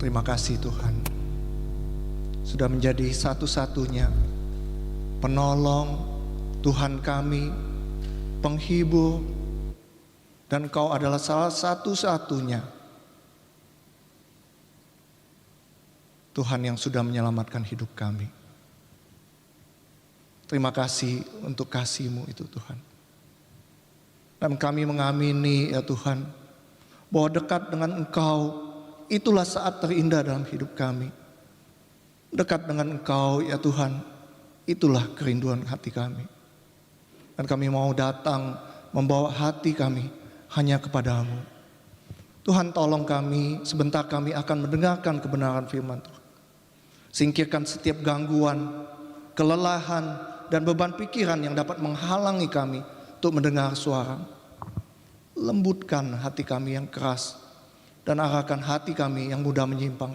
Terima kasih Tuhan, sudah menjadi satu-satunya penolong, Tuhan kami, penghibur, dan Engkau adalah salah satu-satunya Tuhan yang sudah menyelamatkan hidup kami. Terima kasih untuk kasih-Mu itu Tuhan. Dan kami mengamini ya Tuhan, bahwa dekat dengan Engkau itulah saat terindah dalam hidup kami. Dekat dengan Engkau ya Tuhan, itulah kerinduan hati kami. Dan kami mau datang membawa hati kami hanya kepadamu. Tuhan, tolong kami, sebentar kami akan mendengarkan kebenaran firman Tuhan. Singkirkan setiap gangguan, kelelahan, dan beban pikiran yang dapat menghalangi kami untuk mendengar suara. Lembutkan hati kami yang keras dan arahkan hati kami yang mudah menyimpang.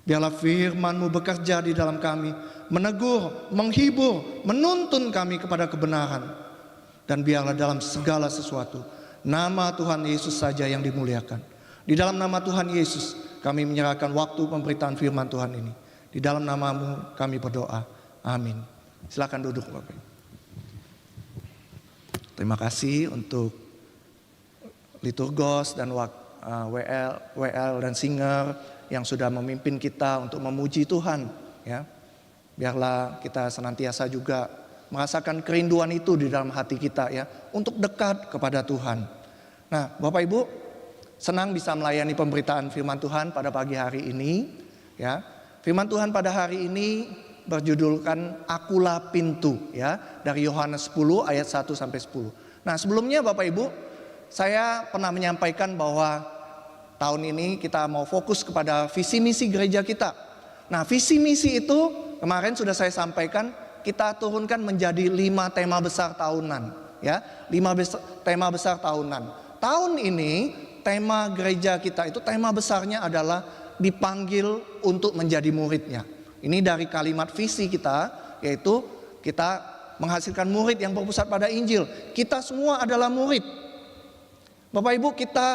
Biarlah firman-Mu bekerja di dalam kami, menegur, menghibur, menuntun kami kepada kebenaran. Dan biarlah dalam segala sesuatu nama Tuhan Yesus saja yang dimuliakan. Di dalam nama Tuhan Yesus kami menyerahkan waktu pemberitaan firman Tuhan ini. Di dalam nama-Mu kami berdoa. Amin. Silakan duduk Bapak Ibu. Terima kasih untuk liturgos dan WL dan singer yang sudah memimpin kita untuk memuji Tuhan, ya. Biarlah kita senantiasa juga merasakan kerinduan itu di dalam hati kita, ya, untuk dekat kepada Tuhan. Nah, Bapak Ibu, senang bisa melayani pemberitaan firman Tuhan pada pagi hari ini, ya. Firman Tuhan pada hari ini berjudulkan Akulah Pintu, ya, dari Yohanes 10 ayat 1 sampai 10. Nah, sebelumnya Bapak Ibu, saya pernah menyampaikan bahwa tahun ini kita mau fokus kepada visi misi gereja kita. Nah, visi misi itu kemarin sudah saya sampaikan, kita turunkan menjadi 5 tema besar tahunan, ya. 5 tema besar tahunan. Tahun ini tema gereja kita itu, tema besarnya adalah dipanggil untuk menjadi muridnya. Ini dari kalimat visi kita, yaitu kita menghasilkan murid yang berpusat pada Injil. Kita semua adalah murid. Bapak Ibu, kita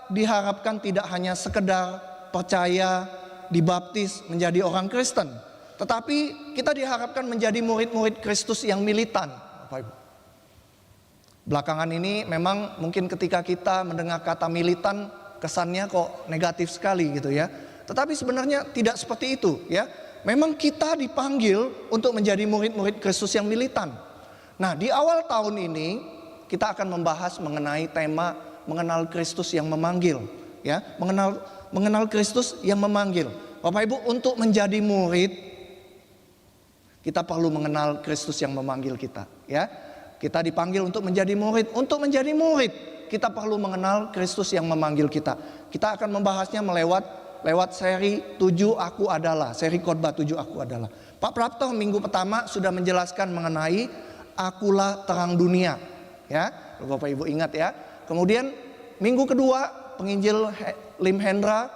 diharapkan tidak hanya sekedar percaya, dibaptis, menjadi orang Kristen, tetapi kita diharapkan menjadi murid-murid Kristus yang militan, Bapak Ibu. Belakangan ini memang mungkin ketika kita mendengar kata militan, kesannya kok negatif sekali gitu ya. Tetapi sebenarnya tidak seperti itu, ya. Memang kita dipanggil untuk menjadi murid-murid Kristus yang militan. Nah, di awal tahun ini kita akan membahas mengenai tema mengenal Kristus yang memanggil, ya, mengenal Kristus yang memanggil. Bapak Ibu, untuk menjadi murid kita perlu mengenal Kristus yang memanggil kita, ya. Kita dipanggil untuk menjadi murid. Untuk menjadi murid kita perlu mengenal Kristus yang memanggil kita. Kita akan membahasnya lewat seri 7 Aku Adalah, seri khotbah 7 Aku Adalah. Pak Prapto minggu pertama sudah menjelaskan mengenai Akulah Terang Dunia, ya. Bapak Ibu ingat, ya. Kemudian minggu kedua penginjil Lim Hendra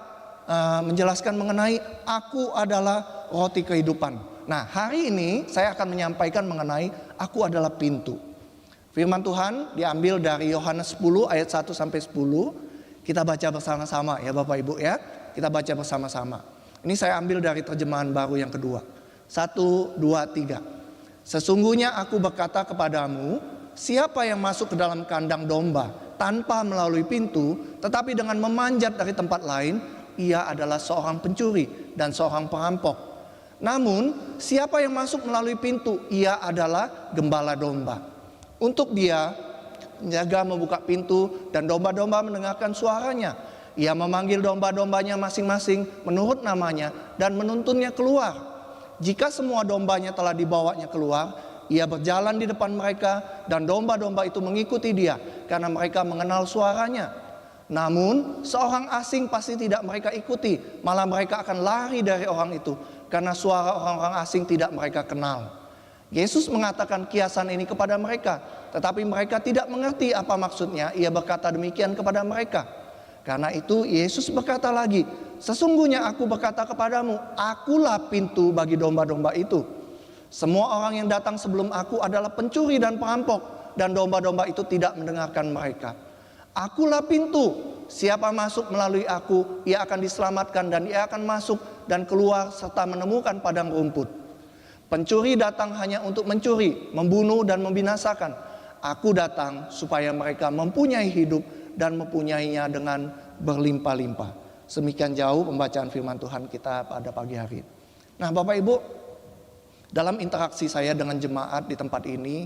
menjelaskan mengenai Aku Adalah Roti Kehidupan. Nah, hari ini saya akan menyampaikan mengenai Aku Adalah Pintu. Firman Tuhan diambil dari Yohanes 10 ayat 1 sampai 10. Kita baca bersama-sama ya Bapak Ibu, ya. Kita baca bersama-sama. Ini saya ambil dari terjemahan baru yang kedua. 1, 2, 3. Sesungguhnya aku berkata kepadamu, siapa yang masuk ke dalam kandang domba tanpa melalui pintu, tetapi dengan memanjat dari tempat lain, ia adalah seorang pencuri dan seorang perampok. Namun siapa yang masuk melalui pintu, ia adalah gembala domba. Untuk dia menjaga membuka pintu dan domba-domba mendengarkan suaranya. Ia memanggil domba-dombanya masing-masing menurut namanya dan menuntunnya keluar. Jika semua dombanya telah dibawanya keluar, ia berjalan di depan mereka dan domba-domba itu mengikuti dia karena mereka mengenal suaranya. Namun seorang asing pasti tidak mereka ikuti, malah mereka akan lari dari orang itu karena suara orang-orang asing tidak mereka kenal. Yesus mengatakan kiasan ini kepada mereka, tetapi mereka tidak mengerti apa maksudnya. Ia berkata demikian kepada mereka. Karena itu Yesus berkata lagi, sesungguhnya aku berkata kepadamu, akulah pintu bagi domba-domba itu. Semua orang yang datang sebelum aku adalah pencuri dan perampok, dan domba-domba itu tidak mendengarkan mereka. Akulah pintu, siapa masuk melalui aku, ia akan diselamatkan dan ia akan masuk dan keluar serta menemukan padang rumput. Pencuri datang hanya untuk mencuri, membunuh dan membinasakan. Aku datang supaya mereka mempunyai hidup dan mempunyainya dengan berlimpah-limpah. Semikian jauh pembacaan firman Tuhan kita pada pagi hari. Nah, Bapak Ibu, dalam interaksi saya dengan jemaat di tempat ini,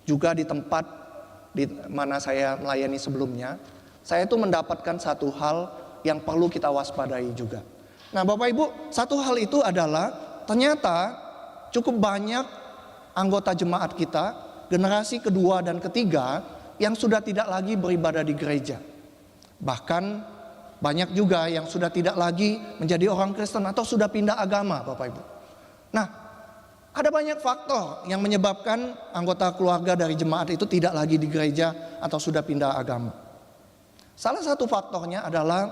juga di tempat di mana saya melayani sebelumnya, saya itu mendapatkan satu hal yang perlu kita waspadai juga. Nah, Bapak Ibu, satu hal itu adalah ternyata cukup banyak anggota jemaat kita, generasi kedua dan ketiga, yang sudah tidak lagi beribadah di gereja. Bahkan banyak juga yang sudah tidak lagi menjadi orang Kristen atau sudah pindah agama, Bapak Ibu. Nah, ada banyak faktor yang menyebabkan anggota keluarga dari jemaat itu tidak lagi di gereja atau sudah pindah agama. Salah satu faktornya adalah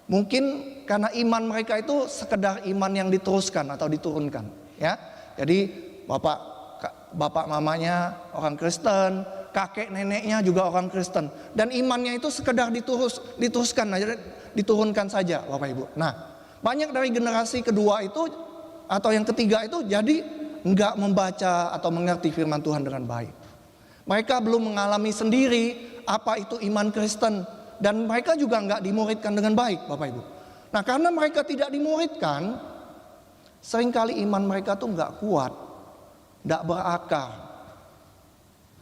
mungkin karena iman mereka itu sekedar iman yang diteruskan atau diturunkan, ya. Jadi bapak mamanya orang Kristen, kakek neneknya juga orang Kristen, dan imannya itu sekedar diteruskan aja, diturunkan saja, Bapak Ibu. Nah, banyak dari generasi kedua itu atau yang ketiga itu jadi enggak membaca atau mengerti firman Tuhan dengan baik. Mereka belum mengalami sendiri apa itu iman Kristen, dan mereka juga enggak dimuridkan dengan baik, Bapak Ibu. Nah, karena mereka tidak dimuridkan, seringkali iman mereka tuh enggak kuat, enggak berakar.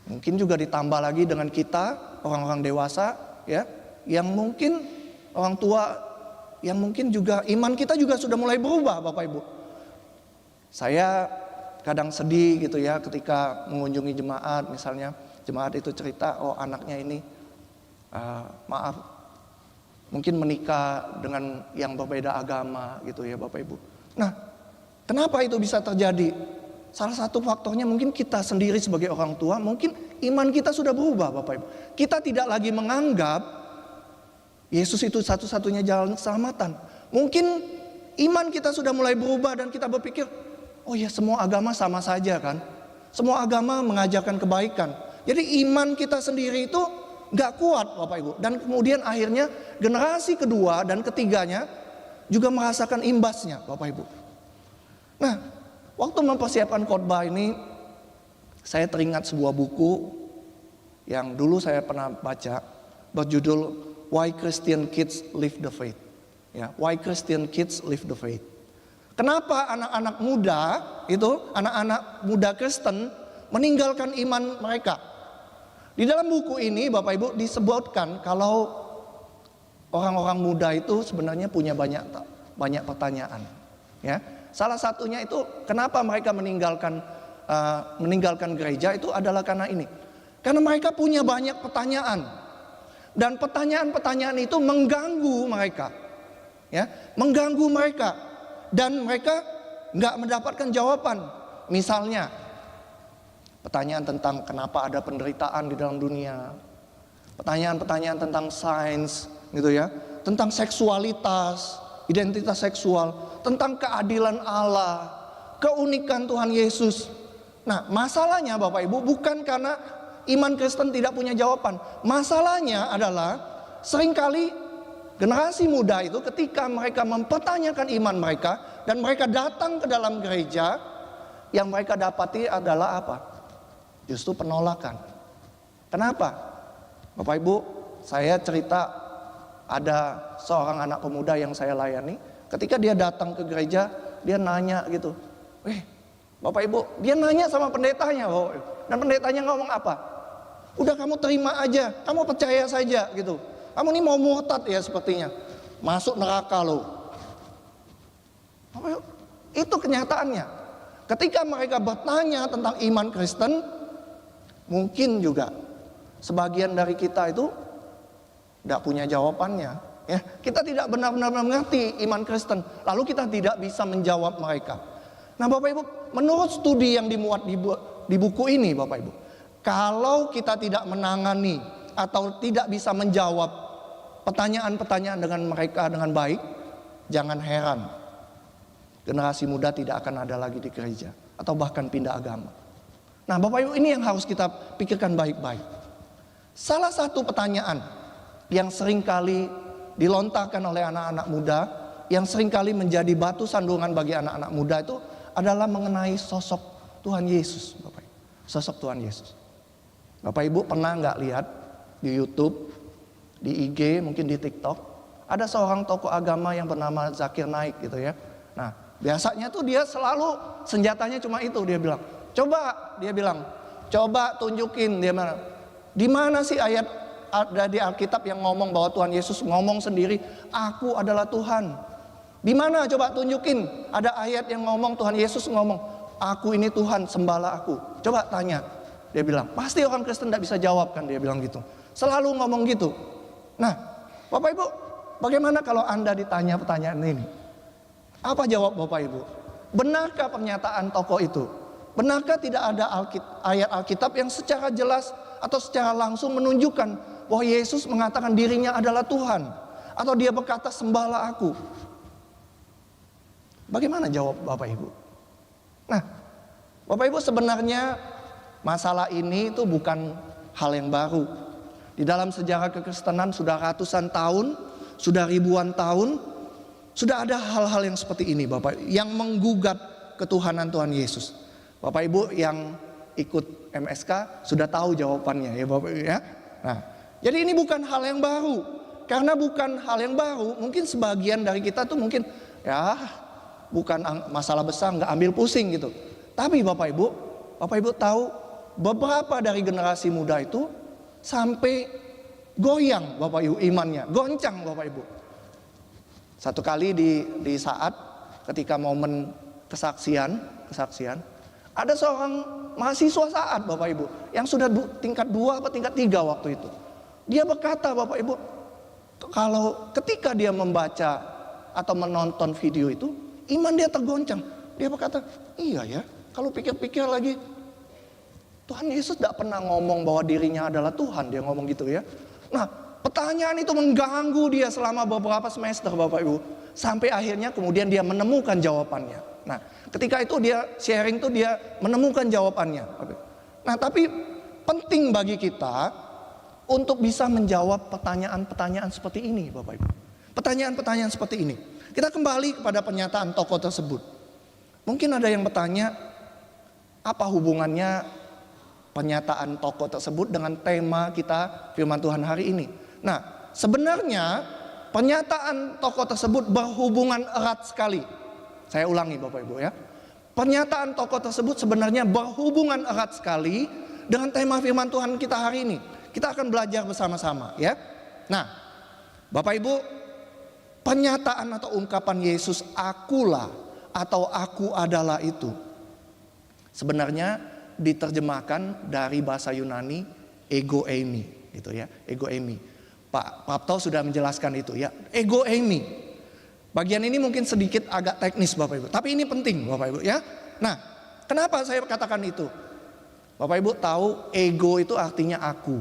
Mungkin juga ditambah lagi dengan kita orang-orang dewasa, ya, yang mungkin orang tua, yang mungkin juga iman kita juga sudah mulai berubah, Bapak Ibu. Saya kadang sedih gitu ya ketika mengunjungi jemaat, misalnya jemaat itu cerita, oh anaknya ini maaf, mungkin menikah dengan yang berbeda agama gitu ya, Bapak Ibu. Nah, kenapa itu bisa terjadi? Salah satu faktornya mungkin kita sendiri sebagai orang tua, mungkin iman kita sudah berubah, Bapak Ibu. Kita tidak lagi menganggap Yesus itu satu-satunya jalan keselamatan. Mungkin iman kita sudah mulai berubah dan kita berpikir, oh ya, semua agama sama saja kan. Semua agama mengajarkan kebaikan. Jadi iman kita sendiri itu gak kuat, Bapak Ibu. Dan kemudian akhirnya generasi kedua dan ketiganya juga merasakan imbasnya, Bapak Ibu. Nah, waktu mempersiapkan khotbah ini, saya teringat sebuah buku yang dulu saya pernah baca, berjudul Why Christian Kids Live the Faith. Ya, Why Christian Kids Live the Faith. Kenapa anak-anak muda itu, anak-anak muda Kristen meninggalkan iman mereka? Di dalam buku ini, Bapak Ibu, disebutkan kalau orang-orang muda itu sebenarnya punya banyak pertanyaan. Ya, salah satunya itu kenapa mereka meninggalkan gereja itu adalah karena ini. Karena mereka punya banyak pertanyaan, dan pertanyaan-pertanyaan itu mengganggu mereka, ya, mengganggu mereka, dan mereka nggak mendapatkan jawaban. Misalnya pertanyaan tentang kenapa ada penderitaan di dalam dunia, pertanyaan-pertanyaan tentang sains, gitu ya, tentang seksualitas, identitas seksual, tentang keadilan Allah, keunikan Tuhan Yesus. Nah, masalahnya Bapak Ibu bukan karena iman Kristen tidak punya jawaban. Masalahnya adalah seringkali generasi muda itu ketika mereka mempertanyakan iman mereka dan mereka datang ke dalam gereja, yang mereka dapati adalah apa? Justru penolakan. Kenapa? Bapak Ibu, saya cerita ada seorang anak pemuda yang saya layani. Ketika dia datang ke gereja, dia nanya gitu, Bapak Ibu, dia nanya sama pendetanya, dan pendetanya ngomong apa? Udah, kamu terima aja, kamu percaya saja gitu. Kamu ini mau murtad ya sepertinya, masuk neraka loh. Itu kenyataannya. Ketika mereka bertanya tentang iman Kristen, mungkin juga sebagian dari kita itu tidak punya jawabannya. Ya, kita tidak benar-benar mengerti iman Kristen, lalu kita tidak bisa menjawab mereka. Nah, Bapak Ibu, menurut studi yang dimuat di buku ini, Bapak Ibu, kalau kita tidak menangani atau tidak bisa menjawab pertanyaan-pertanyaan dengan mereka dengan baik, jangan heran generasi muda tidak akan ada lagi di gereja atau bahkan pindah agama. Nah, Bapak Ibu, ini yang harus kita pikirkan baik-baik. Salah satu pertanyaan yang seringkali dilontarkan oleh anak-anak muda, yang seringkali menjadi batu sandungan bagi anak-anak muda itu adalah mengenai sosok Tuhan Yesus, Bapak Ibu. Sosok Tuhan Yesus. Bapak Ibu pernah nggak lihat di YouTube, di IG, mungkin di TikTok, ada seorang tokoh agama yang bernama Zakir Naik gitu ya. Nah, biasanya tuh dia selalu senjatanya cuma itu, dia bilang, coba tunjukin, dia mana? Di mana sih ayat ada di Alkitab yang ngomong bahwa Tuhan Yesus ngomong sendiri, aku adalah Tuhan? Di mana coba tunjukin ada ayat yang ngomong Tuhan Yesus ngomong, aku ini Tuhan, sembahlah aku. Coba tanya. Dia bilang, pasti orang Kristen tidak bisa jawab kan, dia bilang gitu. Selalu ngomong gitu. Nah, Bapak Ibu, bagaimana kalau Anda ditanya pertanyaan ini? Apa jawab Bapak Ibu? Benarkah pernyataan tokoh itu? Benarkah tidak ada ayat Alkitab yang secara jelas atau secara langsung menunjukkan bahwa Yesus mengatakan dirinya adalah Tuhan? Atau dia berkata sembahlah aku? Bagaimana jawab Bapak Ibu? Nah, Bapak Ibu, sebenarnya masalah ini itu bukan hal yang baru. Di dalam sejarah kekristenan sudah ratusan tahun, sudah ribuan tahun, sudah ada hal-hal yang seperti ini Bapak, yang menggugat ketuhanan Tuhan Yesus. Bapak Ibu yang ikut MSK sudah tahu jawabannya ya Bapak Ibu ya. Nah, jadi ini bukan hal yang baru. Karena bukan hal yang baru, mungkin sebagian dari kita tuh mungkin ya bukan masalah besar, nggak ambil pusing gitu. Tapi Bapak Ibu tahu beberapa dari generasi muda itu sampai goyang Bapak Ibu imannya, goncang Bapak Ibu. Satu kali di saat ketika momen kesaksian, ada seorang mahasiswa saat Bapak Ibu yang sudah tingkat 2 atau tingkat 3 waktu itu. Dia berkata Bapak Ibu, kalau ketika dia membaca atau menonton video itu, iman dia tergoncang. Dia berkata, iya ya, kalau pikir-pikir lagi, Tuhan Yesus tidak pernah ngomong bahwa dirinya adalah Tuhan. Dia ngomong gitu ya. Nah, pertanyaan itu mengganggu dia selama beberapa semester Bapak Ibu. Sampai akhirnya kemudian dia menemukan jawabannya. Nah, ketika itu dia sharing tuh dia menemukan jawabannya. Nah, tapi penting bagi kita untuk bisa menjawab pertanyaan-pertanyaan seperti ini Bapak Ibu. Pertanyaan-pertanyaan seperti ini. Kita kembali kepada pernyataan tokoh tersebut. Mungkin ada yang bertanya, apa hubungannya pernyataan tokoh tersebut dengan tema kita firman Tuhan hari ini? Nah, sebenarnya pernyataan tokoh tersebut berhubungan erat sekali. Saya ulangi Bapak Ibu ya. Pernyataan tokoh tersebut sebenarnya berhubungan erat sekali dengan tema firman Tuhan kita hari ini. Kita akan belajar bersama-sama ya. Nah, Bapak Ibu, pernyataan atau ungkapan Yesus akulah atau aku adalah itu sebenarnya diterjemahkan dari bahasa Yunani ego eimi gitu ya, ego eimi. Pak Prapto sudah menjelaskan itu ya, ego eimi. Bagian ini mungkin sedikit agak teknis Bapak Ibu, tapi ini penting Bapak Ibu ya. Nah, kenapa saya katakan itu? Bapak Ibu tahu ego itu artinya aku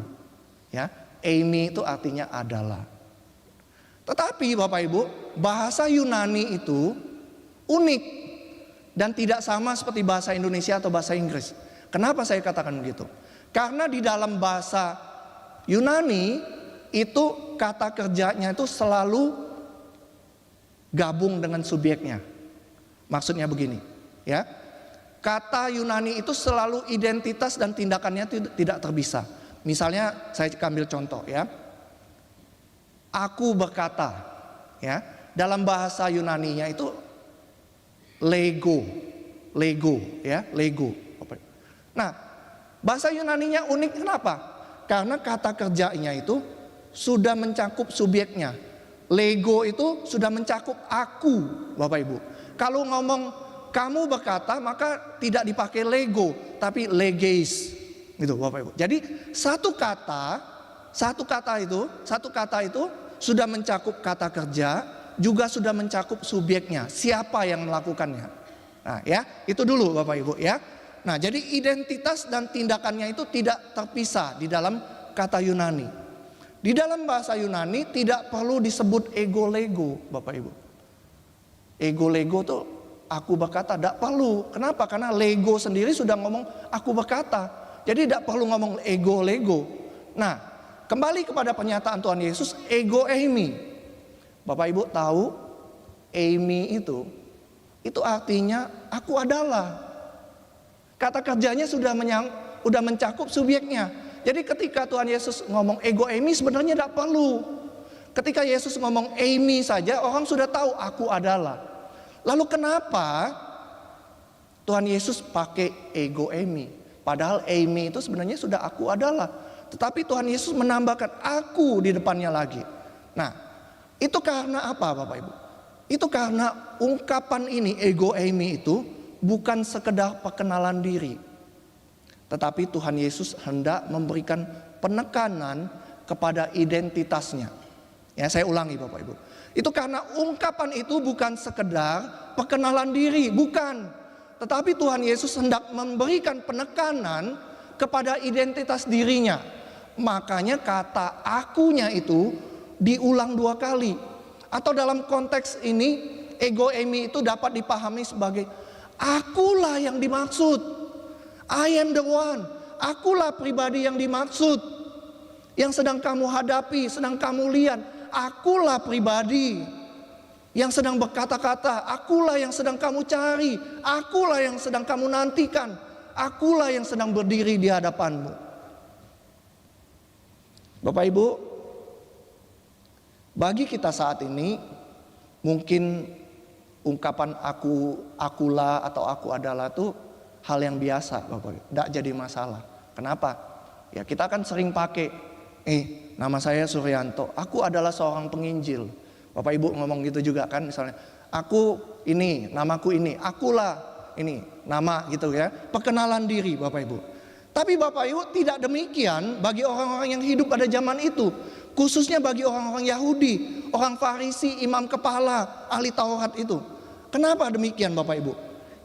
ya, eimi itu artinya adalah. Tetapi Bapak Ibu, bahasa Yunani itu unik dan tidak sama seperti bahasa Indonesia atau bahasa Inggris. Kenapa saya katakan begitu? Karena di dalam bahasa Yunani itu kata kerjanya itu selalu gabung dengan subjeknya. Maksudnya begini, ya. Kata Yunani itu selalu identitas dan tindakannya tidak terpisah. Misalnya saya ambil contoh ya. Aku berkata, ya. Dalam bahasa Yunaninya itu lego, ya, lego. Nah, bahasa Yunaninya unik kenapa? Karena kata kerjanya itu sudah mencakup subjeknya. Lego itu sudah mencakup aku, Bapak Ibu. Kalau ngomong kamu berkata, maka tidak dipakai lego, tapi legeis, gitu Bapak Ibu. Jadi satu kata itu sudah mencakup kata kerja, juga sudah mencakup subjeknya, siapa yang melakukannya. Nah, ya, itu dulu Bapak Ibu ya. Nah, jadi identitas dan tindakannya itu tidak terpisah di dalam kata Yunani. Di dalam bahasa Yunani tidak perlu disebut ego-lego, Bapak Ibu. Ego-lego tuh aku berkata, tidak perlu. Kenapa? Karena lego sendiri sudah ngomong aku berkata. Jadi tidak perlu ngomong ego-lego. Nah, kembali kepada pernyataan Tuhan Yesus, ego eimi. Bapak Ibu tahu, eimi itu artinya aku adalah. Kata kerjanya sudah mencakup subjeknya. Jadi ketika Tuhan Yesus ngomong ego eimi sebenarnya tidak perlu. Ketika Yesus ngomong eimi saja, orang sudah tahu aku adalah. Lalu kenapa Tuhan Yesus pakai ego eimi? Padahal eimi itu sebenarnya sudah aku adalah. Tetapi Tuhan Yesus menambahkan aku di depannya lagi. Nah, itu karena apa Bapak Ibu? Itu karena ungkapan ini, ego eimi itu bukan sekedar perkenalan diri. Tetapi Tuhan Yesus hendak memberikan penekanan kepada identitasnya. Ya, saya ulangi Bapak Ibu. Itu karena ungkapan itu bukan sekedar perkenalan diri, bukan. Tetapi Tuhan Yesus hendak memberikan penekanan kepada identitas dirinya. Makanya kata akunya itu diulang 2 kali. Atau dalam konteks ini, ego eimi itu dapat dipahami sebagai akulah yang dimaksud. I am the one. Akulah pribadi yang dimaksud. Yang sedang kamu hadapi, sedang kamu lihat. Akulah pribadi yang sedang berkata-kata. Akulah yang sedang kamu cari. Akulah yang sedang kamu nantikan. Akulah yang sedang berdiri di hadapanmu. Bapak Ibu, bagi kita saat ini mungkin ungkapan akulah atau aku adalah itu hal yang biasa Bapak Ibu, tidak jadi masalah. Kenapa? Ya kita kan sering pakai, nama saya Suryanto, aku adalah seorang penginjil. Bapak Ibu ngomong gitu juga kan, misalnya aku ini, namaku ini, akulah ini, nama gitu ya, perkenalan diri Bapak Ibu. Tapi Bapak Ibu tidak demikian bagi orang-orang yang hidup pada zaman itu. Khususnya bagi orang-orang Yahudi, orang Farisi, imam kepala, ahli Taurat itu. Kenapa demikian Bapak Ibu?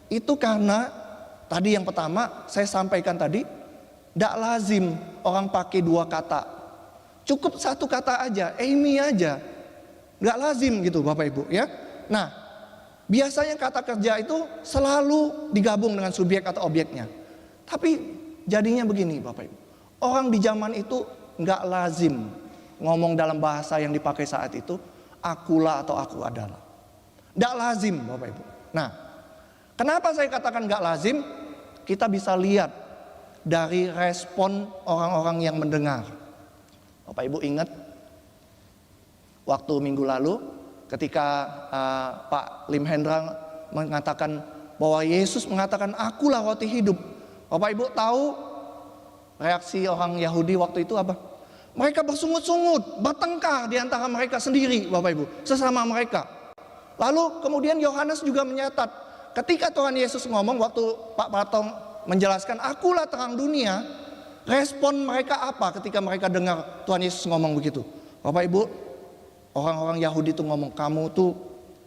Itu karena tadi yang pertama saya sampaikan tadi, tidak lazim orang pakai 2 kata. Cukup 1 kata aja, eimi aja. Nggak lazim gitu Bapak Ibu ya. Nah, biasanya kata kerja itu selalu digabung dengan subjek atau objeknya. Tapi jadinya begini Bapak Ibu. Orang di zaman itu nggak lazim ngomong dalam bahasa yang dipakai saat itu, akulah atau aku adalah. Nggak lazim Bapak Ibu. Nah, kenapa saya katakan nggak lazim? Kita bisa lihat dari respon orang-orang yang mendengar. Bapak Ibu ingat waktu minggu lalu ketika Pak Lim Hendra mengatakan bahwa Yesus mengatakan akulah roti hidup. Bapak Ibu tahu reaksi orang Yahudi waktu itu apa? Mereka bersungut-sungut, bertengkar di antara mereka sendiri Bapak Ibu, sesama mereka. Lalu kemudian Yohanes juga menyatat, ketika Tuhan Yesus ngomong waktu Pak Pratong menjelaskan akulah terang dunia, respon mereka apa ketika mereka dengar Tuhan Yesus ngomong begitu? Bapak Ibu, orang-orang Yahudi itu ngomong, kamu tuh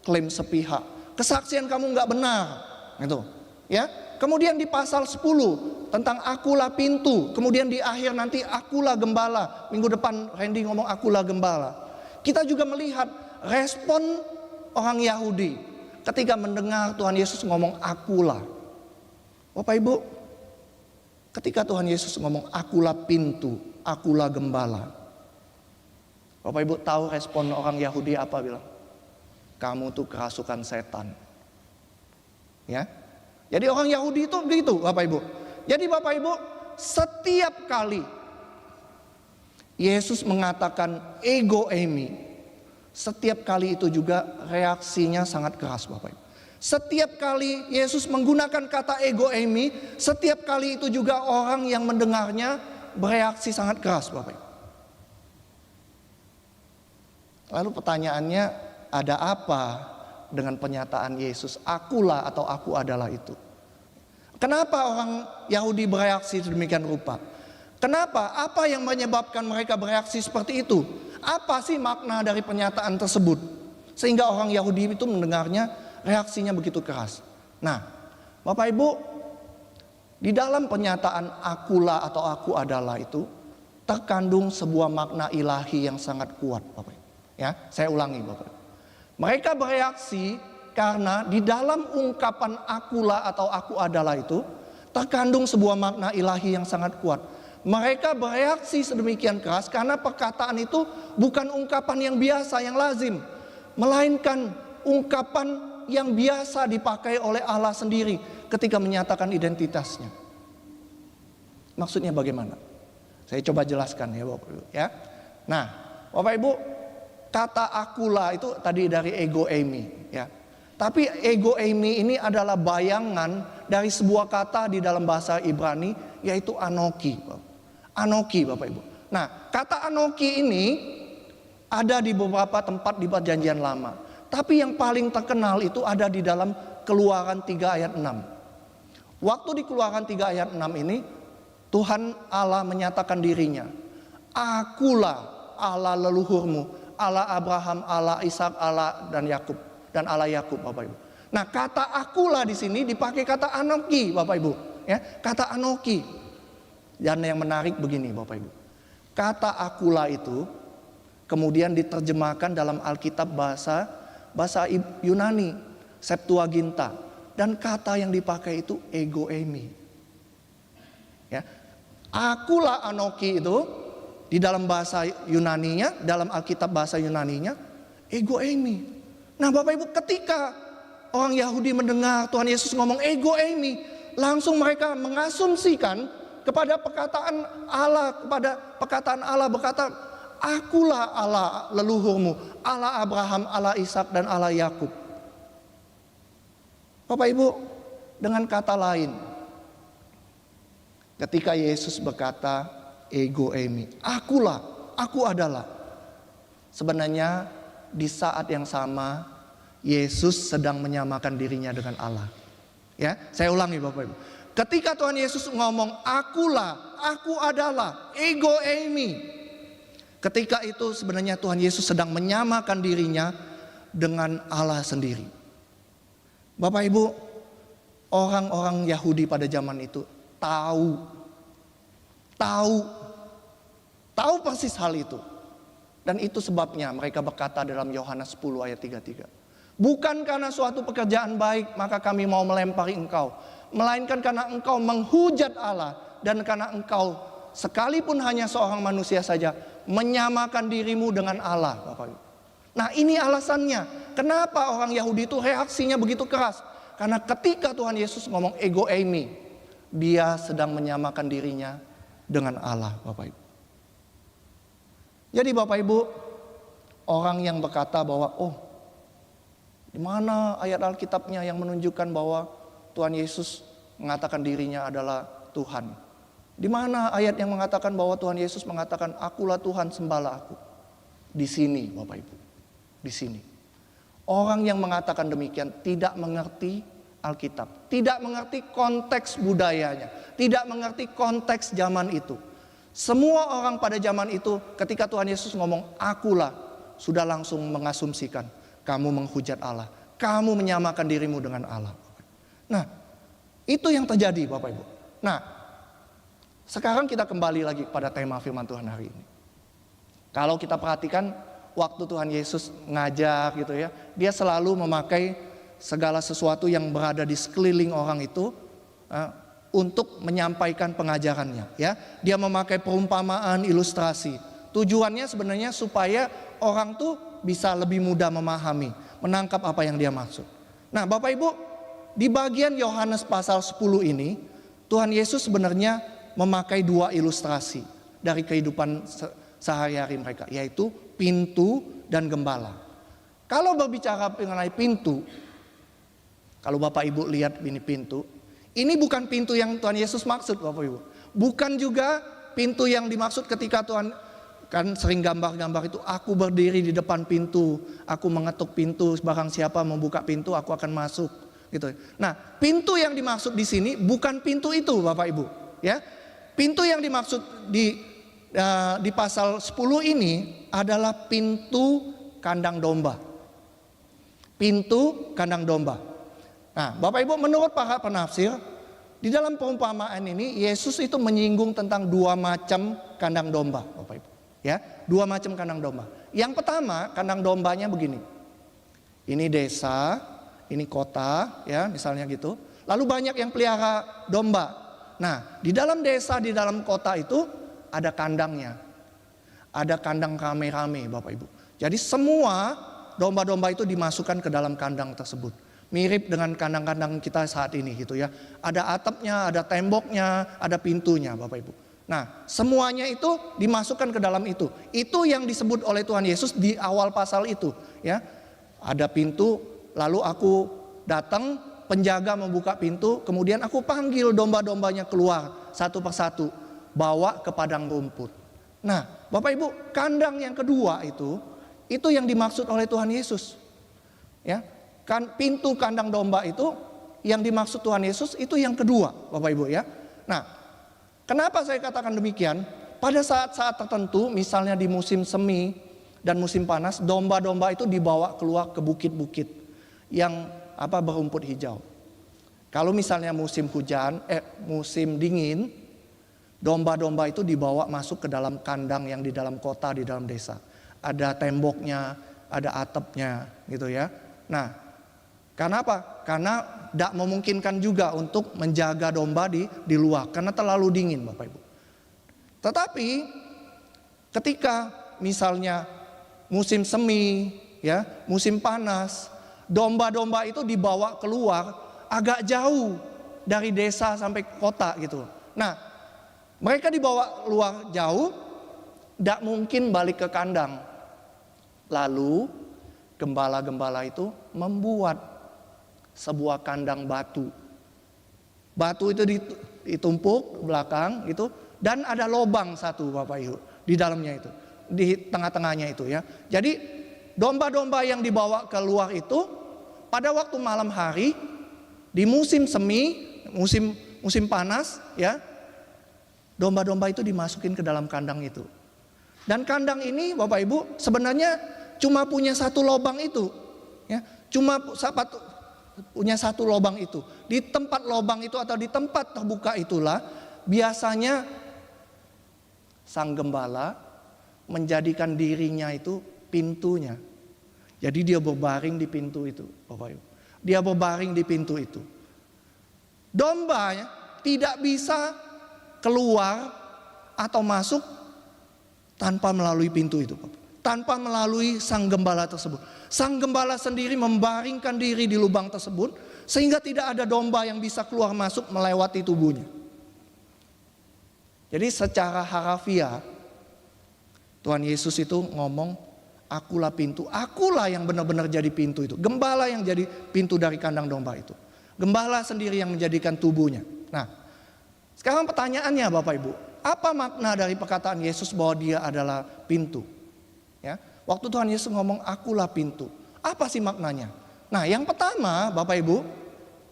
klaim sepihak, kesaksian kamu nggak benar, gitu. Ya, kemudian di pasal 10 tentang akulah pintu, kemudian di akhir nanti akulah gembala. Minggu depan Randy ngomong akulah gembala. Kita juga melihat respon orang Yahudi ketika mendengar Tuhan Yesus ngomong akulah. Bapak Ibu, ketika Tuhan Yesus ngomong akulah pintu, akulah gembala, Bapak Ibu tahu respon orang Yahudi apa? Bilang, kamu tuh kerasukan setan. Ya, jadi orang Yahudi itu begitu Bapak Ibu. Jadi Bapak Ibu, setiap kali Yesus mengatakan ego eimi, setiap kali itu juga reaksinya sangat keras Bapak Ibu. Setiap kali Yesus menggunakan kata ego eimi, setiap kali itu juga orang yang mendengarnya bereaksi sangat keras Bapak Ibu. Lalu pertanyaannya, ada apa dengan pernyataan Yesus akulah atau aku adalah itu? Kenapa orang Yahudi bereaksi sedemikian rupa? Kenapa? Apa yang menyebabkan mereka bereaksi seperti itu? Apa sih makna dari pernyataan tersebut? Sehingga orang Yahudi itu mendengarnya reaksinya begitu keras. Nah, Bapak Ibu, di dalam pernyataan akulah atau aku adalah itu terkandung sebuah makna ilahi yang sangat kuat Bapak Ibu. Ya, saya ulangi Bapak Ibu. Mereka bereaksi karena di dalam ungkapan akulah atau aku adalah itu terkandung sebuah makna ilahi yang sangat kuat. Mereka bereaksi sedemikian keras karena perkataan itu bukan ungkapan yang biasa, yang lazim, melainkan ungkapan yang biasa dipakai oleh Allah sendiri ketika menyatakan identitasnya. Maksudnya bagaimana? Saya coba jelaskan ya Bapak Ibu ya. Nah, Bapak Ibu, kata akulah itu tadi dari ego eimi ya. Tapi ego eimi ini adalah bayangan dari sebuah kata di dalam bahasa Ibrani, yaitu anoki. Anoki Bapak Ibu. Nah, kata anoki ini ada di beberapa tempat di Perjanjian Lama. Tapi yang paling terkenal itu ada di dalam Keluaran 3 ayat 6. Waktu di Keluaran 3 ayat 6 ini, Tuhan Allah menyatakan dirinya, akulah Allah leluhurmu, Allah Abraham, Allah Ishak, Allah dan Yakub, dan Allah Yakub Bapak Ibu. Nah, kata akulah di sini dipakai kata anoki Bapak Ibu, ya, kata anoki. Dan yang menarik begini Bapak Ibu, kata akulah itu kemudian diterjemahkan dalam Alkitab bahasa Yunani, Septuaginta, dan kata yang dipakai itu ego eimi. Ya, akulah anoki itu di dalam bahasa Yunaninya, dalam Alkitab bahasa Yunaninya ego eimi. Nah Bapak Ibu, ketika orang Yahudi mendengar Tuhan Yesus ngomong ego eimi, langsung mereka mengasumsikan kepada perkataan Allah berkata, akulah Allah leluhurmu, Allah Abraham, Allah Ishak dan Allah Yakub. Bapak Ibu, dengan kata lain, ketika Yesus berkata ego eimi, akulah, aku adalah, sebenarnya di saat yang sama Yesus sedang menyamakan dirinya dengan Allah. Ya, saya ulangi Bapak Ibu. Ketika Tuhan Yesus ngomong akulah, aku adalah, ego eimi, ketika itu sebenarnya Tuhan Yesus sedang menyamakan dirinya dengan Allah sendiri. Bapak Ibu, orang-orang Yahudi pada zaman itu tahu persis hal itu. Dan itu sebabnya mereka berkata dalam Yohanes 10 ayat 33. Bukan karena suatu pekerjaan baik maka kami mau melempari engkau, melainkan karena engkau menghujat Allah, dan karena engkau sekalipun hanya seorang manusia saja menyamakan dirimu dengan Allah Bapak Ibu. Nah ini alasannya kenapa orang Yahudi itu reaksinya begitu keras. Karena ketika Tuhan Yesus ngomong ego eimi, dia sedang menyamakan dirinya dengan Allah Bapak Ibu. Jadi Bapak Ibu, orang yang berkata bahwa di mana ayat Alkitabnya yang menunjukkan bahwa Tuhan Yesus mengatakan dirinya adalah Tuhan? Di mana ayat yang mengatakan bahwa Tuhan Yesus mengatakan akulah Tuhan, sembahlah aku? Di sini Bapak Ibu, di sini. Orang yang mengatakan demikian tidak mengerti Alkitab, tidak mengerti konteks budayanya, tidak mengerti konteks zaman itu. Semua orang pada zaman itu ketika Tuhan Yesus ngomong akulah, sudah langsung mengasumsikan kamu menghujat Allah, kamu menyamakan dirimu dengan Allah. Nah, itu yang terjadi Bapak Ibu. Nah, sekarang kita kembali lagi pada tema firman Tuhan hari ini. Kalau kita perhatikan waktu Tuhan Yesus ngajar gitu ya, dia selalu memakai segala sesuatu yang berada di sekeliling orang itu untuk menyampaikan pengajarannya ya. Dia memakai perumpamaan, ilustrasi. Tujuannya sebenarnya supaya orang tuh bisa lebih mudah memahami, menangkap apa yang dia maksud. Nah Bapak Ibu, di bagian Yohanes pasal 10 ini, Tuhan Yesus sebenarnya memakai dua ilustrasi dari kehidupan sehari-hari mereka, yaitu pintu dan gembala. Kalau berbicara mengenai pintu, kalau Bapak Ibu lihat ini pintu, ini bukan pintu yang Tuhan Yesus maksud Bapak Ibu. Bukan juga pintu yang dimaksud ketika Tuhan kan sering gambar-gambar itu, aku berdiri di depan pintu, aku mengetuk pintu, barang siapa membuka pintu aku akan masuk gitu. Nah, pintu yang dimaksud di sini bukan pintu itu Bapak Ibu, ya. Pintu yang dimaksud di pasal 10 ini adalah pintu kandang domba. Pintu kandang domba. Nah, Bapak Ibu, menurut para penafsir, di dalam perumpamaan ini Yesus itu menyinggung tentang dua macam kandang domba, Bapak Ibu. Ya, dua macam kandang domba. Yang pertama, kandang dombanya begini. Ini desa, ini kota, ya, misalnya gitu. Lalu banyak yang pelihara domba. Nah, di dalam desa, di dalam kota itu ada kandangnya. Ada kandang rame-rame, Bapak Ibu. Jadi semua domba-domba itu dimasukkan ke dalam kandang tersebut. Mirip dengan kandang-kandang kita saat ini gitu ya. Ada atapnya, ada temboknya, ada pintunya, Bapak Ibu. Nah, semuanya itu dimasukkan ke dalam itu. Itu yang disebut oleh Tuhan Yesus di awal pasal itu, ya. Ada pintu, lalu aku datang, penjaga membuka pintu, kemudian aku panggil domba-dombanya keluar satu persatu, bawa ke padang rumput. Nah, Bapak Ibu, kandang yang kedua itu yang dimaksud oleh Tuhan Yesus. Ya, kan pintu kandang domba itu yang dimaksud Tuhan Yesus itu yang kedua, Bapak Ibu ya. Nah, kenapa saya katakan demikian? Pada saat-saat tertentu, misalnya di musim semi dan musim panas, domba-domba itu dibawa keluar ke bukit-bukit yang berumput hijau. Kalau misalnya musim hujan, musim dingin, domba-domba itu dibawa masuk ke dalam kandang yang di dalam kota, di dalam desa. Ada temboknya, ada atapnya gitu ya. Nah, karena apa? Karena tidak memungkinkan juga untuk menjaga domba di luar karena terlalu dingin, Bapak Ibu. Tetapi ketika misalnya musim semi, ya, musim panas, domba-domba itu dibawa keluar agak jauh dari desa sampai kota gitu. Nah, mereka dibawa keluar jauh, tidak mungkin balik ke kandang. Lalu gembala-gembala itu membuat sebuah kandang batu. Batu itu ditumpuk ke belakang itu, dan ada lubang satu, Bapak Ibu, di dalamnya itu, di tengah-tengahnya itu ya. Jadi domba-domba yang dibawa keluar itu pada waktu malam hari di musim semi, musim panas ya, domba-domba itu dimasukin ke dalam kandang itu. Dan kandang ini, Bapak Ibu, sebenarnya cuma punya satu lubang itu, ya, cuma punya satu lubang itu. Di tempat lubang itu atau di tempat terbuka itulah biasanya sang gembala menjadikan dirinya itu pintunya. Jadi dia berbaring di pintu itu, Bapak Ibu. Dia berbaring di pintu itu. Domba ya, tidak bisa keluar atau masuk tanpa melalui pintu itu, tanpa melalui sang gembala tersebut. Sang gembala sendiri membaringkan diri di lubang tersebut sehingga tidak ada domba yang bisa keluar masuk melewati tubuhnya. Jadi secara harafiah Tuhan Yesus itu ngomong, akulah pintu, akulah yang benar-benar jadi pintu itu. Gembala yang jadi pintu dari kandang domba itu. Gembala sendiri yang menjadikan tubuhnya. Nah, sekarang pertanyaannya Bapak Ibu, apa makna dari perkataan Yesus bahwa dia adalah pintu? Ya, waktu Tuhan Yesus ngomong akulah pintu, apa sih maknanya? Nah, yang pertama Bapak Ibu,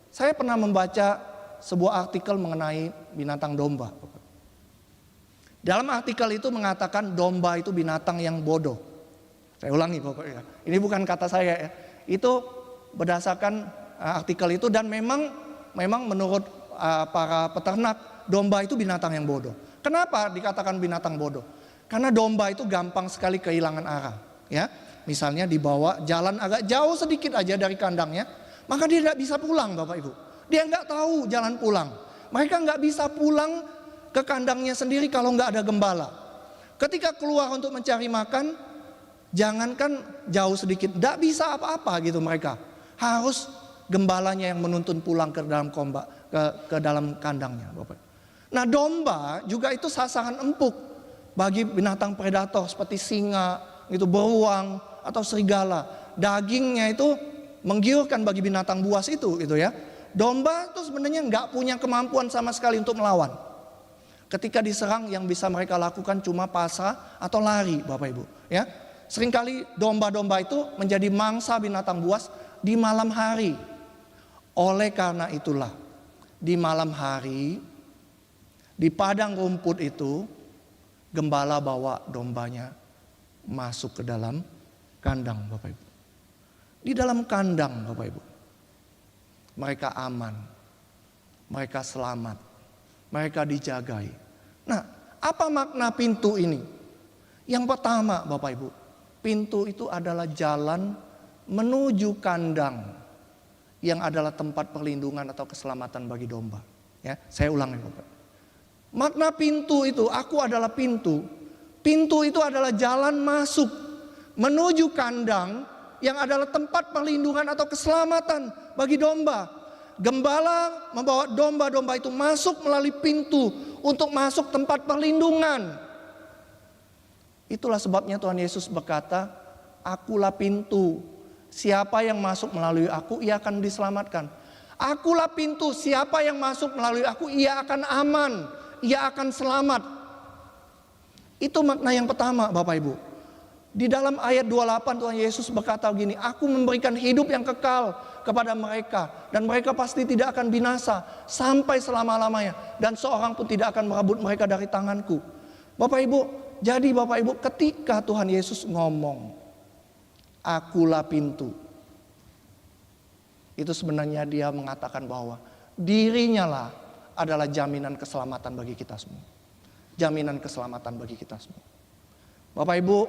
saya pernah membaca sebuah artikel mengenai binatang domba. Dalam artikel itu mengatakan domba itu binatang yang bodoh. Saya ulangi pokoknya, ini bukan kata saya ya. Itu berdasarkan artikel itu, dan memang menurut para peternak, domba itu binatang yang bodoh. Kenapa dikatakan binatang bodoh? Karena domba itu gampang sekali kehilangan arah, ya. Misalnya dibawa jalan agak jauh sedikit aja dari kandangnya, maka dia tidak bisa pulang, Bapak Ibu. Dia nggak tahu jalan pulang. Mereka nggak bisa pulang ke kandangnya sendiri kalau nggak ada gembala. Ketika keluar untuk mencari makan, jangankan jauh sedikit, nggak bisa apa-apa gitu mereka. Harus gembalanya yang menuntun pulang ke dalam ke dalam kandangnya, Bapak. Nah, domba juga itu sasaran empuk bagi binatang predator seperti singa, itu beruang atau serigala. Dagingnya itu menggiurkan bagi binatang buas itu gitu ya. Domba itu sebenarnya nggak punya kemampuan sama sekali untuk melawan. Ketika diserang yang bisa mereka lakukan cuma pasrah atau lari, Bapak Ibu ya. Seringkali domba-domba itu menjadi mangsa binatang buas di malam hari. Oleh karena itulah di malam hari di padang rumput itu gembala bawa dombanya masuk ke dalam kandang, Bapak Ibu. Di dalam kandang, Bapak Ibu, mereka aman, mereka selamat, mereka dijagai. Nah, apa makna pintu ini? Yang pertama, Bapak Ibu, pintu itu adalah jalan menuju kandang yang adalah tempat perlindungan atau keselamatan bagi domba. Ya, saya ulangi, Bapak. Makna pintu itu, aku adalah pintu. Pintu itu adalah jalan masuk menuju kandang yang adalah tempat perlindungan atau keselamatan bagi domba. Gembala membawa domba-domba itu masuk melalui pintu untuk masuk tempat perlindungan. Itulah sebabnya Tuhan Yesus berkata, akulah pintu. Siapa yang masuk melalui aku, ia akan diselamatkan. Akulah pintu, siapa yang masuk melalui aku, ia akan aman, ia akan selamat. Itu makna yang pertama, Bapak Ibu. Di dalam ayat 28 Tuhan Yesus berkata begini, aku memberikan hidup yang kekal kepada mereka, dan mereka pasti tidak akan binasa sampai selama-lamanya, dan seorang pun tidak akan merebut mereka dari tanganku. Bapak Ibu, jadi Bapak Ibu, ketika Tuhan Yesus ngomong, akulah pintu, itu sebenarnya dia mengatakan bahwa dirinya lah adalah jaminan keselamatan bagi kita semua. Jaminan keselamatan bagi kita semua. Bapak Ibu,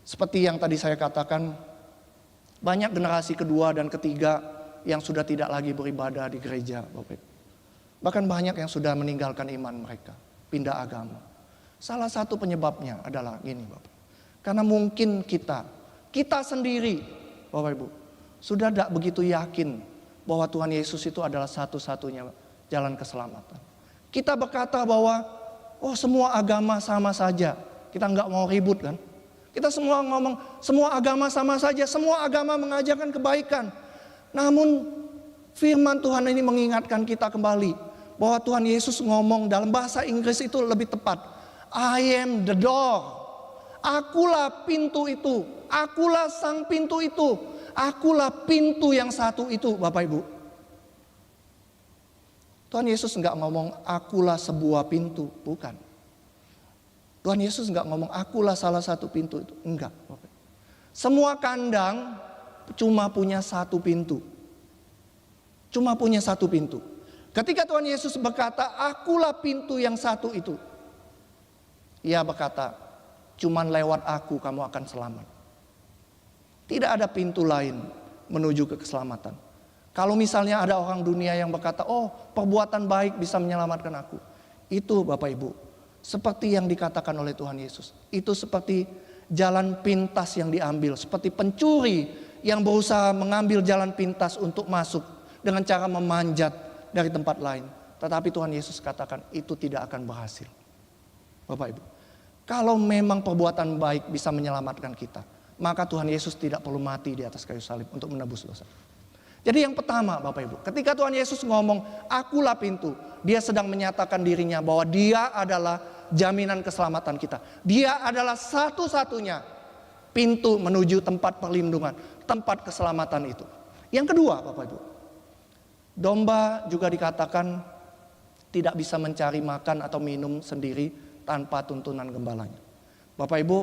seperti yang tadi saya katakan, banyak generasi kedua dan ketiga yang sudah tidak lagi beribadah di gereja, Bapak Ibu. Bahkan banyak yang sudah meninggalkan iman mereka, pindah agama. Salah satu penyebabnya adalah gini, Bapak. Karena mungkin kita sendiri, Bapak Ibu, sudah tidak begitu yakin bahwa Tuhan Yesus itu adalah satu-satunya jalan keselamatan. Kita berkata bahwa, oh semua agama sama saja, kita nggak mau ribut kan. Kita semua ngomong, semua agama sama saja, semua agama mengajarkan kebaikan. Namun firman Tuhan ini mengingatkan kita kembali bahwa Tuhan Yesus ngomong dalam bahasa Inggris itu lebih tepat. I am the door. Akulah pintu itu. Akulah sang pintu itu. Akulah pintu yang satu itu, Bapak Ibu. Tuhan Yesus enggak ngomong akulah sebuah pintu, bukan. Tuhan Yesus enggak ngomong akulah salah satu pintu itu, enggak. Semua kandang cuma punya satu pintu. Cuma punya satu pintu. Ketika Tuhan Yesus berkata, akulah pintu yang satu itu, Ia berkata, cuman lewat aku kamu akan selamat. Tidak ada pintu lain menuju ke keselamatan. Kalau misalnya ada orang dunia yang berkata, oh perbuatan baik bisa menyelamatkan aku. Itu Bapak Ibu, seperti yang dikatakan oleh Tuhan Yesus. Itu seperti jalan pintas yang diambil. Seperti pencuri yang berusaha mengambil jalan pintas untuk masuk dengan cara memanjat dari tempat lain. Tetapi Tuhan Yesus katakan itu tidak akan berhasil. Bapak Ibu, kalau memang perbuatan baik bisa menyelamatkan kita, maka Tuhan Yesus tidak perlu mati di atas kayu salib untuk menebus dosa. Jadi yang pertama Bapak Ibu, ketika Tuhan Yesus ngomong akulah pintu, Dia sedang menyatakan dirinya bahwa Dia adalah jaminan keselamatan kita. Dia adalah satu-satunya pintu menuju tempat perlindungan, tempat keselamatan itu. Yang kedua Bapak Ibu, domba juga dikatakan tidak bisa mencari makan atau minum sendiri tanpa tuntunan gembalanya. Bapak Ibu,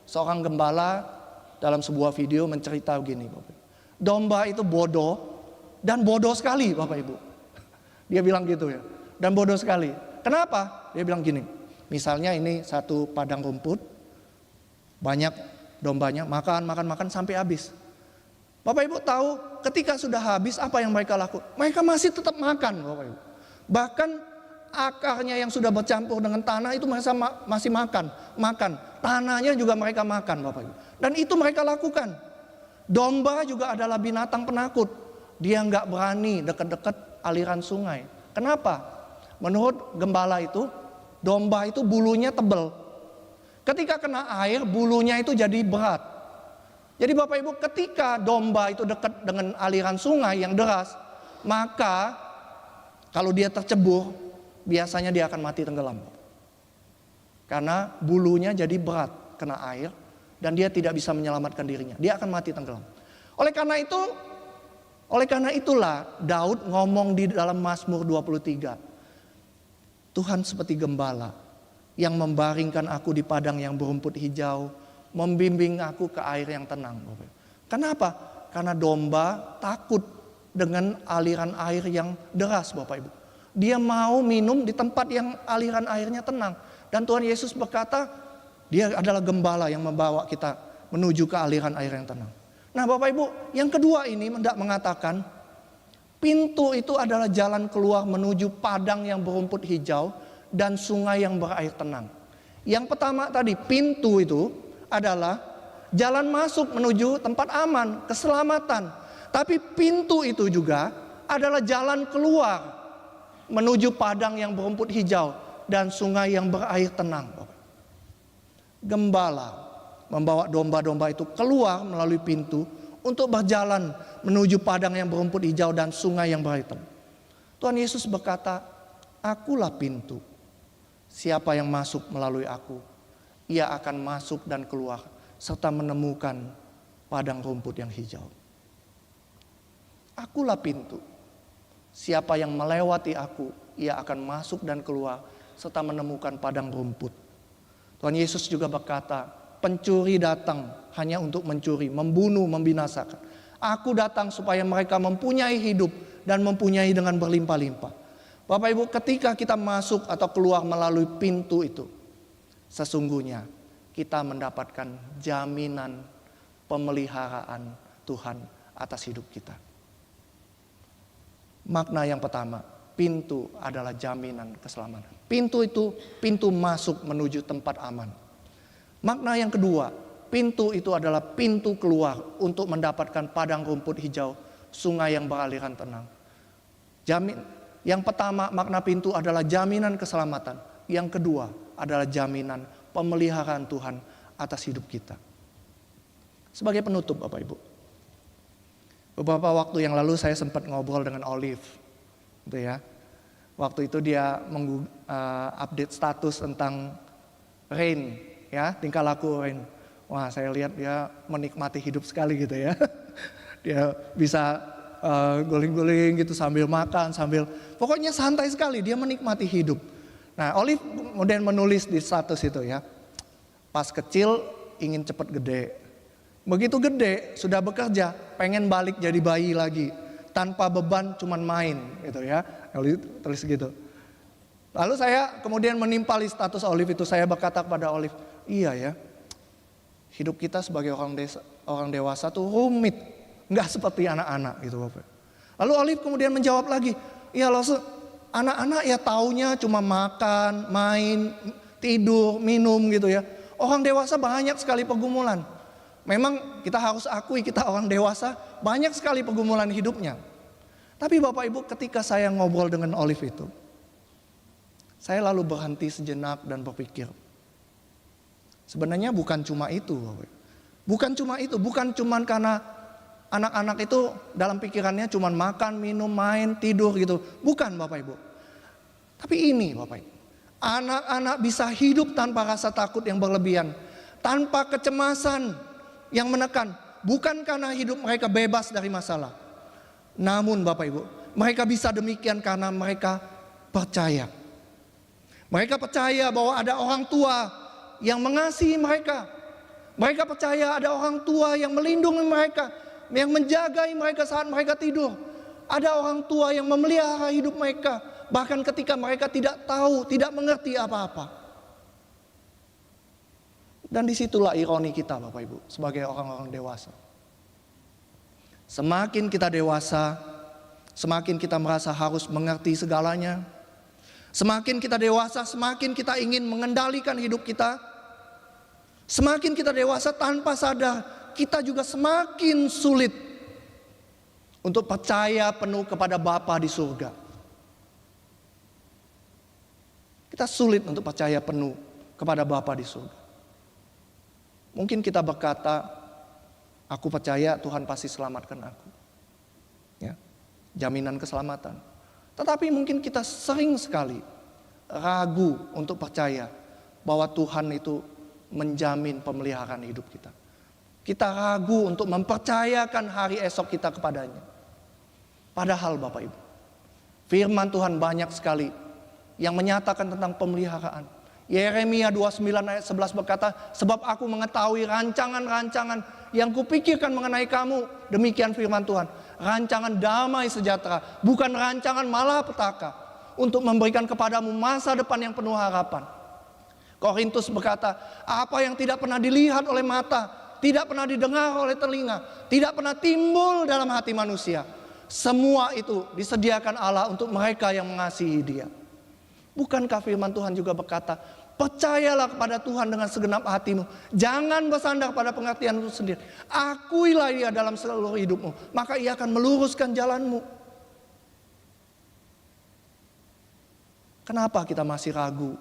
seorang gembala dalam sebuah video mencerita begini, Bapak Ibu. Domba itu bodoh dan bodoh sekali, Bapak Ibu. Dia bilang gitu ya. Dan bodoh sekali. Kenapa? Dia bilang gini. Misalnya ini satu padang rumput, banyak dombanya makan sampai habis. Bapak Ibu tahu ketika sudah habis apa yang mereka lakukan? Mereka masih tetap makan, Bapak Ibu. Bahkan akarnya yang sudah bercampur dengan tanah itu mereka masih makan. Tanahnya juga mereka makan, Bapak Ibu. Dan itu mereka lakukan. Domba juga adalah binatang penakut. Dia nggak berani dekat-dekat aliran sungai. Kenapa? Menurut gembala itu, domba itu bulunya tebal. Ketika kena air, bulunya itu jadi berat. Jadi Bapak Ibu, ketika domba itu dekat dengan aliran sungai yang deras, maka kalau dia tercebur, biasanya dia akan mati tenggelam. Karena bulunya jadi berat kena air dan dia tidak bisa menyelamatkan dirinya. Dia akan mati tenggelam. Oleh karena itulah Daud ngomong di dalam Mazmur 23. Tuhan seperti gembala yang membaringkan aku di padang yang berumput hijau, membimbing aku ke air yang tenang. Kenapa? Karena domba takut dengan aliran air yang deras, Bapak Ibu. Dia mau minum di tempat yang aliran airnya tenang. Dan Tuhan Yesus berkata, Dia adalah gembala yang membawa kita menuju ke aliran air yang tenang. Nah Bapak Ibu, yang kedua ini hendak mengatakan, pintu itu adalah jalan keluar menuju padang yang berumput hijau dan sungai yang berair tenang. Yang pertama tadi, pintu itu adalah jalan masuk menuju tempat aman, keselamatan. Tapi pintu itu juga adalah jalan keluar menuju padang yang berumput hijau dan sungai yang berair tenang. Gembala membawa domba-domba itu keluar melalui pintu untuk berjalan menuju padang yang berumput hijau dan sungai yang berair tenang. Tuhan Yesus berkata, "Akulah pintu. Siapa yang masuk melalui aku, ia akan masuk dan keluar serta menemukan padang rumput yang hijau." Akulah pintu. Siapa yang melewati aku, ia akan masuk dan keluar serta menemukan padang rumput. Tuhan Yesus juga berkata, pencuri datang hanya untuk mencuri, membunuh, membinasakan. Aku datang supaya mereka mempunyai hidup dan mempunyai dengan berlimpah-limpah. Bapak Ibu, ketika kita masuk atau keluar melalui pintu itu, sesungguhnya kita mendapatkan jaminan pemeliharaan Tuhan atas hidup kita. Makna yang pertama, pintu adalah jaminan keselamatan. Pintu itu pintu masuk menuju tempat aman. Makna yang kedua, pintu itu adalah pintu keluar untuk mendapatkan padang rumput hijau, sungai yang beraliran tenang. Yang pertama, makna pintu adalah jaminan keselamatan. Yang kedua adalah jaminan pemeliharaan Tuhan atas hidup kita. Sebagai penutup Bapak Ibu, beberapa waktu yang lalu saya sempat ngobrol dengan Olive, gitu ya. Waktu itu dia update status tentang Rain, ya, tingkah laku Rain. Wah, saya lihat dia menikmati hidup sekali gitu ya. Dia bisa guling-guling gitu sambil makan, pokoknya santai sekali, dia menikmati hidup. Nah, Olive kemudian menulis di status itu ya, pas kecil ingin cepat gede. Begitu gede, sudah bekerja, pengen balik jadi bayi lagi. Tanpa beban, cuman main gitu ya. Olive tulis gitu. Lalu saya kemudian menimpali status Olive itu, saya berkata kepada Olive, iya ya, hidup kita sebagai orang dewasa tuh rumit. Nggak seperti anak-anak gitu Bapak. Lalu Olive kemudian menjawab lagi, iya loh, anak-anak ya taunya cuma makan, main, tidur, minum gitu ya. Orang dewasa banyak sekali pergumulan. Memang kita harus akui kita orang dewasa banyak sekali pergumulan hidupnya. Tapi Bapak Ibu, ketika saya ngobrol dengan Olive itu, saya lalu berhenti sejenak dan berpikir, sebenarnya bukan cuma itu Bapak Ibu. Bukan cuma karena anak-anak itu dalam pikirannya cuma makan, minum, main, tidur gitu. Bukan Bapak Ibu. Tapi ini Bapak Ibu, anak-anak bisa hidup tanpa rasa takut yang berlebihan, tanpa kecemasan yang menekan. Bukan karena hidup mereka bebas dari masalah. Namun Bapak Ibu, mereka bisa demikian karena mereka percaya. Mereka percaya bahwa ada orang tua yang mengasihi mereka. Mereka percaya ada orang tua yang melindungi mereka, yang menjagai mereka saat mereka tidur. Ada orang tua yang memelihara hidup mereka, bahkan ketika mereka tidak tahu, tidak mengerti apa-apa. Dan disitulah ironi kita Bapak Ibu, sebagai orang-orang dewasa. Semakin kita dewasa, semakin kita merasa harus mengerti segalanya. Semakin kita dewasa, semakin kita ingin mengendalikan hidup kita. Semakin kita dewasa tanpa sadar, kita juga semakin sulit untuk percaya penuh kepada Bapa di surga. Kita sulit untuk percaya penuh kepada Bapa di surga. Mungkin kita berkata, aku percaya Tuhan pasti selamatkan aku. Ya, jaminan keselamatan. Tetapi mungkin kita sering sekali ragu untuk percaya bahwa Tuhan itu menjamin pemeliharaan hidup kita. Kita ragu untuk mempercayakan hari esok kita kepadanya. Padahal Bapak Ibu, firman Tuhan banyak sekali yang menyatakan tentang pemeliharaan. Yeremia 29 ayat 11 berkata, sebab aku mengetahui rancangan-rancangan yang kupikirkan mengenai kamu. Demikian firman Tuhan. Rancangan damai sejahtera, bukan rancangan malapetaka, untuk memberikan kepadamu masa depan yang penuh harapan. Korintus berkata, apa yang tidak pernah dilihat oleh mata, tidak pernah didengar oleh telinga, tidak pernah timbul dalam hati manusia, semua itu disediakan Allah untuk mereka yang mengasihi Dia. Bukankah firman Tuhan juga berkata, percayalah kepada Tuhan dengan segenap hatimu. Jangan bersandar pada pengertian itu sendiri. Akuilah Ia dalam seluruh hidupmu, maka Ia akan meluruskan jalanmu. Kenapa kita masih ragu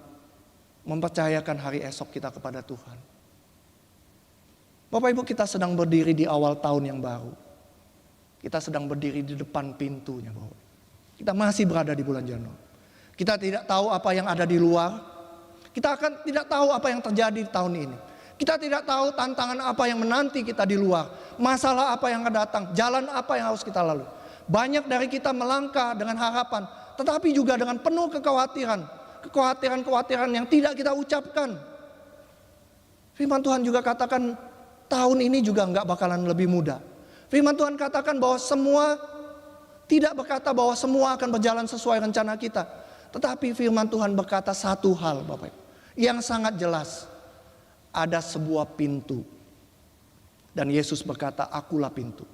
mempercayakan hari esok kita kepada Tuhan? Bapak Ibu, kita sedang berdiri di awal tahun yang baru. Kita sedang berdiri di depan pintunya, Bapak. Kita masih berada di bulan Januari. Kita tidak tahu apa yang ada di luar. Kita akan tidak tahu apa yang terjadi di tahun ini. Kita tidak tahu tantangan apa yang menanti kita di luar. Masalah apa yang akan datang. Jalan apa yang harus kita lalui. Banyak dari kita melangkah dengan harapan, tetapi juga dengan penuh kekhawatiran. Kekhawatiran-kekhawatiran yang tidak kita ucapkan. Firman Tuhan juga katakan tahun ini juga enggak bakalan lebih mudah. Firman Tuhan katakan bahwa tidak berkata bahwa semua akan berjalan sesuai rencana kita. Tetapi firman Tuhan berkata satu hal, Bapak Ibu, yang sangat jelas. Ada sebuah pintu. Dan Yesus berkata, akulah pintu.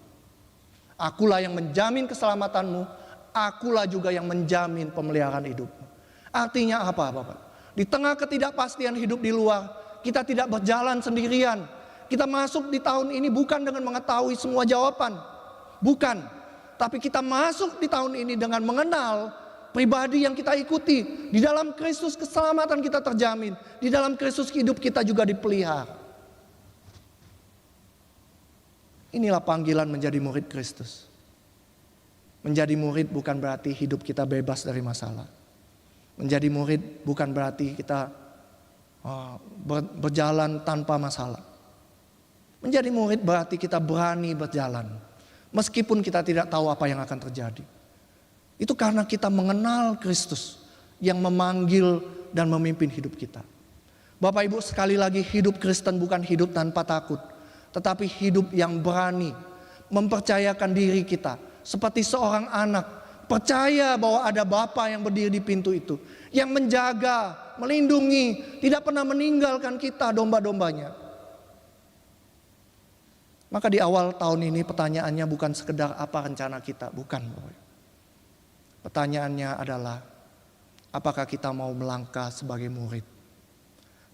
Akulah yang menjamin keselamatanmu. Akulah juga yang menjamin pemeliharaan hidupmu. Artinya apa, Bapak? Di tengah ketidakpastian hidup di luar, kita tidak berjalan sendirian. Kita masuk di tahun ini bukan dengan mengetahui semua jawaban. Bukan. Tapi kita masuk di tahun ini dengan mengenal pribadi yang kita ikuti. Di dalam Kristus keselamatan kita terjamin. Di dalam Kristus hidup kita juga dipelihara. Inilah panggilan menjadi murid Kristus. Menjadi murid bukan berarti hidup kita bebas dari masalah. Menjadi murid bukan berarti kita berjalan tanpa masalah. Menjadi murid berarti kita berani berjalan. Meskipun kita tidak tahu apa yang akan terjadi. Itu karena kita mengenal Kristus yang memanggil dan memimpin hidup kita. Bapak Ibu, sekali lagi, hidup Kristen bukan hidup tanpa takut. Tetapi hidup yang berani mempercayakan diri kita. Seperti seorang anak, percaya bahwa ada Bapa yang berdiri di pintu itu. Yang menjaga, melindungi, tidak pernah meninggalkan kita domba-dombanya. Maka di awal tahun ini pertanyaannya bukan sekedar apa rencana kita. Bukan, Bapak Ibu. Pertanyaannya adalah, apakah kita mau melangkah sebagai murid?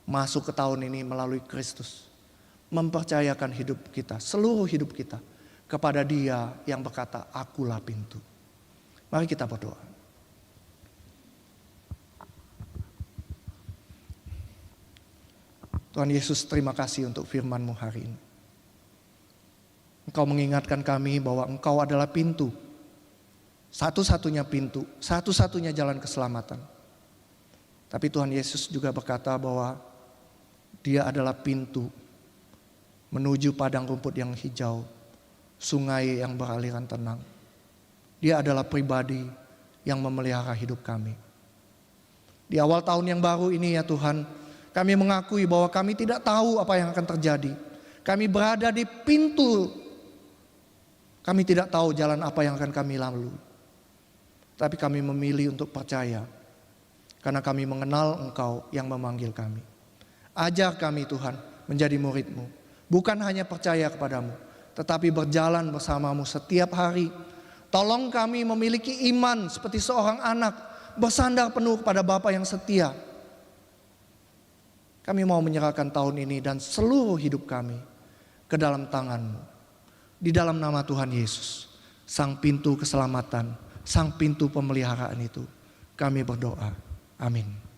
Masuk ke tahun ini melalui Kristus. Mempercayakan hidup kita, seluruh hidup kita, kepada Dia yang berkata, akulah pintu. Mari kita berdoa. Tuhan Yesus, terima kasih untuk firman-Mu hari ini. Engkau mengingatkan kami bahwa Engkau adalah pintu. Satu-satunya pintu, satu-satunya jalan keselamatan. Tapi Tuhan Yesus juga berkata bahwa Dia adalah pintu menuju padang rumput yang hijau, sungai yang beraliran tenang. Dia adalah pribadi yang memelihara hidup kami. Di awal tahun yang baru ini ya Tuhan, kami mengakui bahwa kami tidak tahu apa yang akan terjadi. Kami berada di pintu. Kami tidak tahu jalan apa yang akan kami lalui. Tapi kami memilih untuk percaya. Karena kami mengenal Engkau yang memanggil kami. Ajar kami Tuhan menjadi murid-Mu. Bukan hanya percaya kepadamu, tetapi berjalan bersama-Mu setiap hari. Tolong kami memiliki iman seperti seorang anak. Bersandar penuh kepada Bapa yang setia. Kami mau menyerahkan tahun ini dan seluruh hidup kami ke dalam tangan-Mu. Di dalam nama Tuhan Yesus, Sang pintu keselamatan, Sang pintu pemeliharaan itu, kami berdoa. Amin.